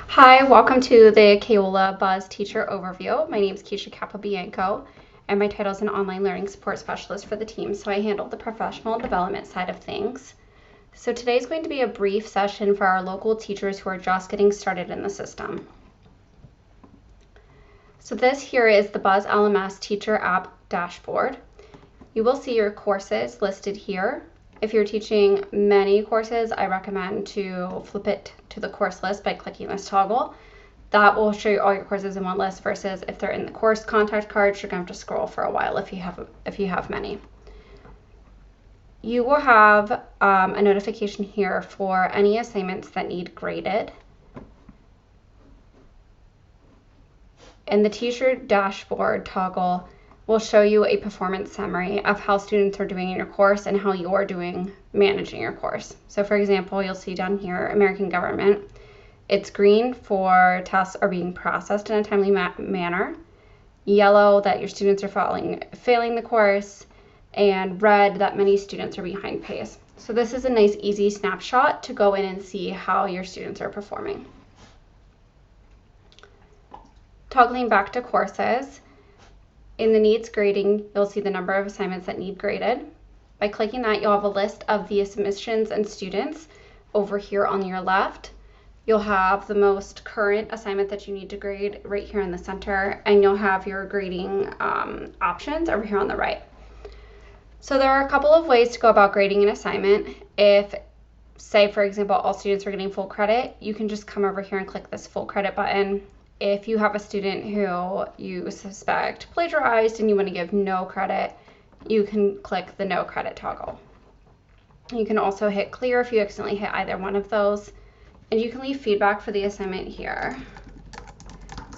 Hi, welcome to the Keola Buzz Teacher Overview. My name is Keisha Capobianco, and my title is an Online Learning Support Specialist for the team, so I handle the professional development side of things. So today is going to be a brief session for our local teachers who are just getting started in the system. So this here is the Buzz LMS Teacher App dashboard. You will see your courses listed here. If you're teaching many courses, I recommend to flip it to the course list by clicking this toggle. That will show you all your courses in one list versus if they're in the course contact cards, you're going to have to scroll for a while if you have many. You will have a notification here for any assignments that need graded. And the teacher dashboard toggle will show you a performance summary of how students are doing in your course and how you're doing managing your course. So for example, you'll see down here, American Government. It's green for tests are being processed in a timely manner, yellow that your students are failing the course, and red that many students are behind pace. So this is a nice easy snapshot to go in and see how your students are performing. Toggling back to courses, in the needs grading, you'll see the number of assignments that need graded. By clicking that, you'll have a list of the submissions and students over here on your left. You'll have the most current assignment that you need to grade right here in the center, and you'll have your grading options over here on the right. So there are a couple of ways to go about grading an assignment. If, say, for example, all students are getting full credit, you can just come over here and click this full credit button. If you have a student who you suspect plagiarized and you want to give no credit, you can click the no credit toggle. You can also hit clear if you accidentally hit either one of those, and you can leave feedback for the assignment here.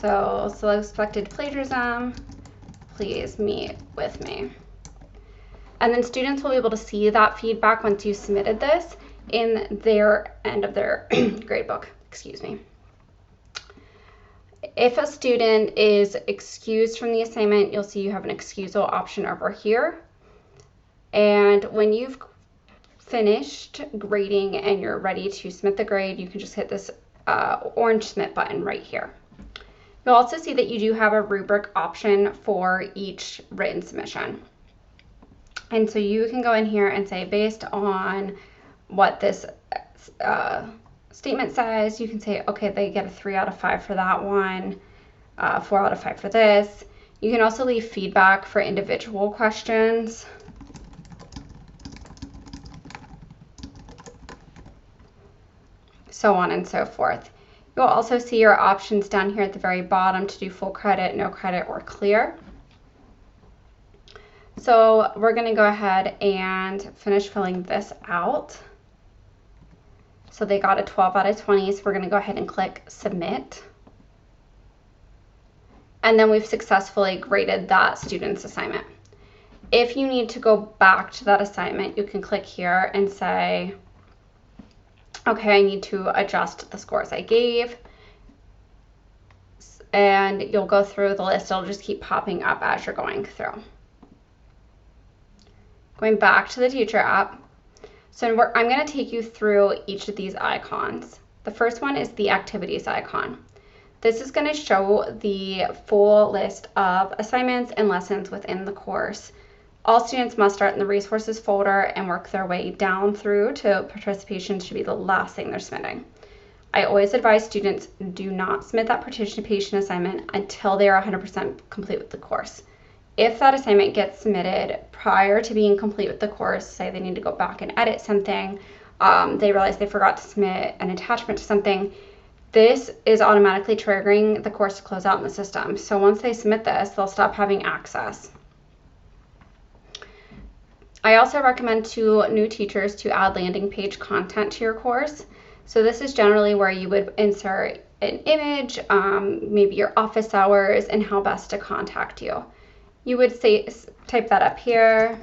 So suspected plagiarism, please meet with me. And then students will be able to see that feedback once you submitted this in their end of their gradebook, excuse me. If a student is excused from the assignment, you'll see you have an excusal option over here. And when you've finished grading and you're ready to submit the grade, you can just hit this orange submit button right here. You'll also see that you do have a rubric option for each written submission. And so you can go in here and say, based on what this statement says, you can say, okay, they get a 3 out of 5 for that one, 4 out of 5 for this. You can also leave feedback for individual questions. So on and so forth. You'll also see your options down here at the very bottom to do full credit, no credit, or clear. So we're going to go ahead and finish filling this out. So they got a 12 out of 20, so we're going to go ahead and click submit. And then we've successfully graded that student's assignment. If you need to go back to that assignment, you can click here and say, okay, I need to adjust the scores I gave. And you'll go through the list. It'll just keep popping up as you're going through. Going back to the teacher app. So I'm going to take you through each of these icons. The first one is the activities icon. This is going to show the full list of assignments and lessons within the course. All students must start in the resources folder and work their way down through to participation should be the last thing they're submitting. I always advise students do not submit that participation assignment until they are 100% complete with the course. If that assignment gets submitted prior to being complete with the course, say they need to go back and edit something, they realize they forgot to submit an attachment to something, this is automatically triggering the course to close out in the system. So once they submit this, they'll stop having access. I also recommend to new teachers to add landing page content to your course. So this is generally where you would insert an image, maybe your office hours, and how best to contact you. You would type that up here.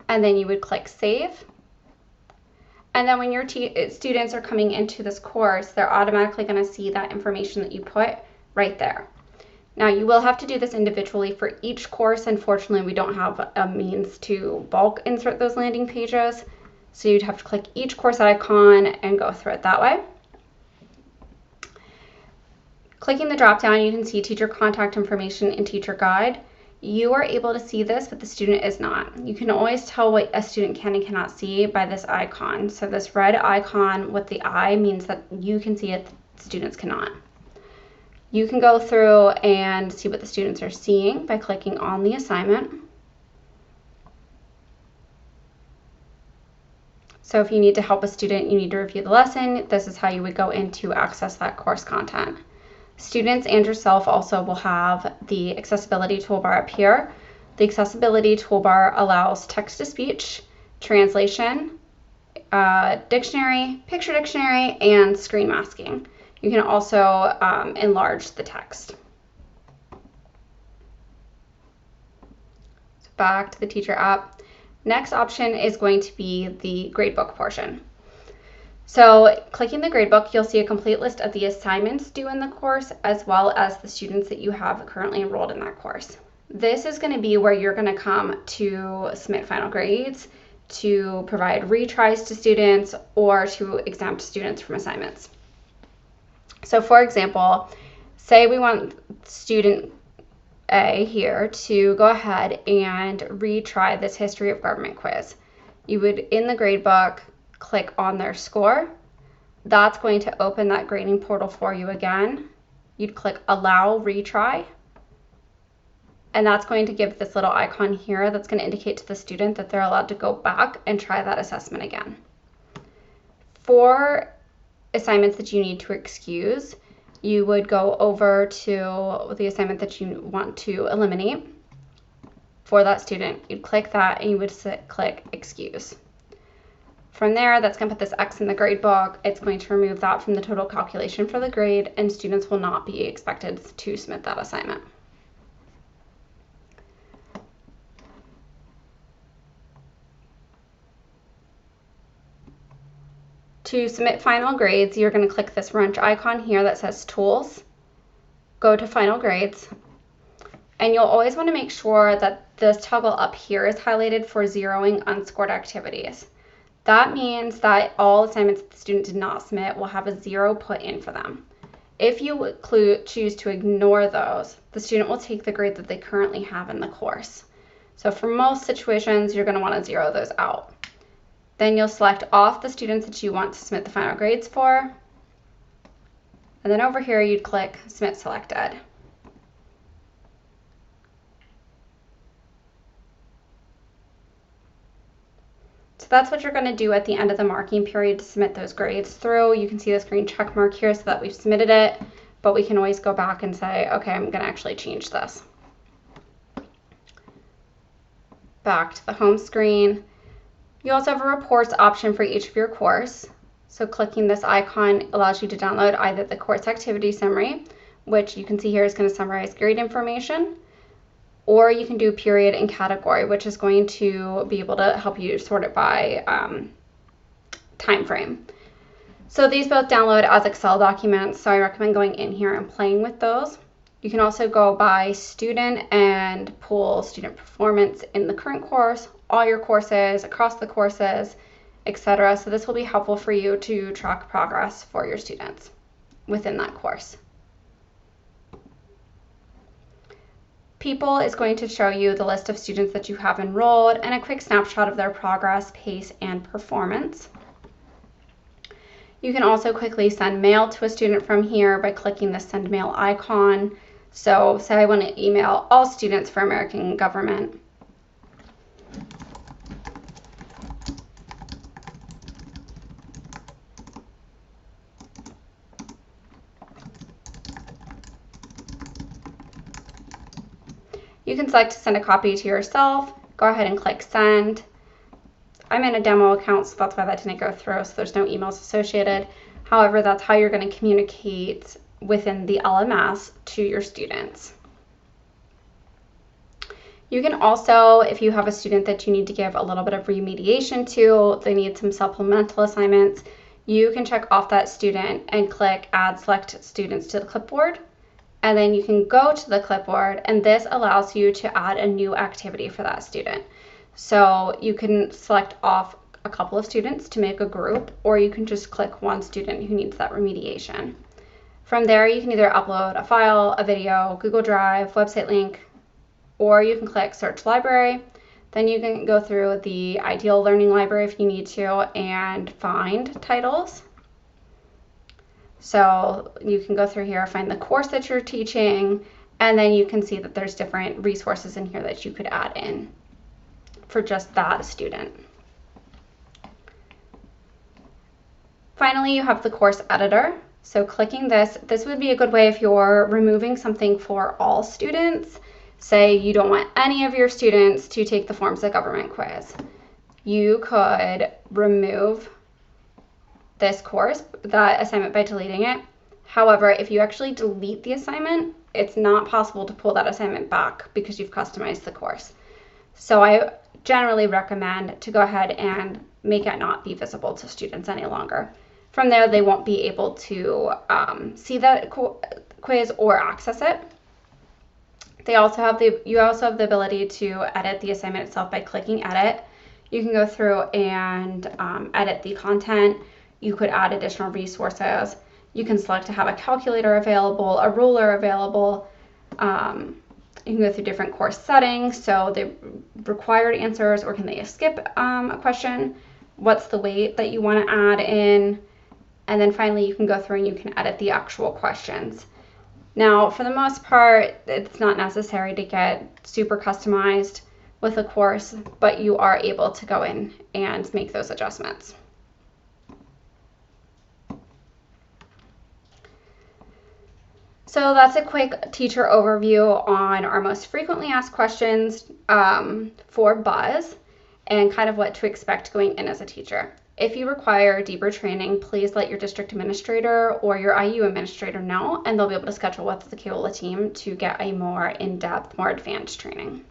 And then you would click save. And then when your students are coming into this course, they're automatically going to see that information that you put right there. Now you will have to do this individually for each course. Unfortunately, we don't have a means to bulk insert those landing pages. So you'd have to click each course icon and go through it that way. Clicking the drop down, you can see teacher contact information and teacher guide. You are able to see this, but the student is not. You can always tell what a student can and cannot see by this icon. So this red icon with the eye means that you can see it, students cannot. You can go through and see what the students are seeing by clicking on the assignment. So if you need to help a student, you need to review the lesson. This is how you would go in to access that course content. Students and yourself also will have the accessibility toolbar up here. The accessibility toolbar allows text-to-speech, translation, dictionary, picture dictionary, and screen masking. You can also enlarge the text. So back to the teacher app. Next option is going to be the gradebook portion. So clicking the gradebook, you'll see a complete list of the assignments due in the course, as well as the students that you have currently enrolled in that course. This is going to be where you're going to come to submit final grades, to provide retries to students, or to exempt students from assignments. So for example, say we want student A here to go ahead and retry this history of government quiz. You would, in the gradebook, click on their score. That's going to open that grading portal for you again. You'd click allow retry, and that's going to give this little icon here that's going to indicate to the student that they're allowed to go back and try that assessment again. For assignments that you need to excuse, you would go over to the assignment that you want to eliminate for that student. You'd click that and you would click excuse. From there, that's going to put this X in the grade book. It's going to remove that from the total calculation for the grade, and students will not be expected to submit that assignment. To submit final grades, you're going to click this wrench icon here that says Tools, go to Final Grades, and you'll always want to make sure that this toggle up here is highlighted for zeroing unscored activities. That means that all assignments that the student did not submit will have a 0 put in for them. If you choose to ignore those, the student will take the grade that they currently have in the course. So for most situations, you're going to want to 0 those out. Then you'll select off the students that you want to submit the final grades for. And then over here, you'd click Submit Selected. So that's what you're going to do at the end of the marking period to submit those grades through. You can see this green check mark here so that we've submitted it, but we can always go back and say, okay, I'm going to actually change this. Back to the home screen. You also have a reports option for each of your course. So clicking this icon allows you to download either the course activity summary, which you can see here is going to summarize grade information, or you can do period and category, which is going to be able to help you sort it by time frame. So these both download as Excel documents, so I recommend going in here and playing with those. You can also go by student and pull student performance in the current course, all your courses, across the courses, etc. So this will be helpful for you to track progress for your students within that course. People is going to show you the list of students that you have enrolled and a quick snapshot of their progress, pace, and performance. You can also quickly send mail to a student from here by clicking the send mail icon. So say I want to email all students for American government. You can select to send a copy to yourself. Go ahead and click send. I'm in a demo account, so that's why that didn't go through, so there's no emails associated. However, that's how you're going to communicate within the LMS to your students. You can also, if you have a student that you need to give a little bit of remediation to, they need some supplemental assignments, you can check off that student and click Add Select Students to the Clipboard, and then you can go to the clipboard, and this allows you to add a new activity for that student. So you can select off a couple of students to make a group, or you can just click one student who needs that remediation. From there, you can either upload a file, a video, Google Drive, website link, or you can click Search Library. Then you can go through the Ideal Learning Library if you need to and find titles. So you can go through here, find the course that you're teaching, and then you can see that there's different resources in here that you could add in for just that student. Finally, you have the course editor. So clicking this would be a good way if you're removing something for all students. Say you don't want any of your students to take the Forms of Government quiz. You could remove this course, that assignment, by deleting it. However, if you actually delete the assignment, it's not possible to pull that assignment back because you've customized the course. So I generally recommend to go ahead and make it not be visible to students any longer. From there, they won't be able to see that quiz or access it. You also have the ability to edit the assignment itself by clicking edit. You can go through and edit the content. You could add additional resources. You can select to have a calculator available, a ruler available. You can go through different course settings. So the required answers, or can they skip a question? What's the weight that you want to add in? And then finally, you can go through and you can edit the actual questions. Now, for the most part, it's not necessary to get super customized with a course, but you are able to go in and make those adjustments. So that's a quick teacher overview on our most frequently asked questions for Buzz and kind of what to expect going in as a teacher. If you require deeper training, please let your district administrator or your IU administrator know, and they'll be able to schedule with the Keola team to get a more in-depth, more advanced training.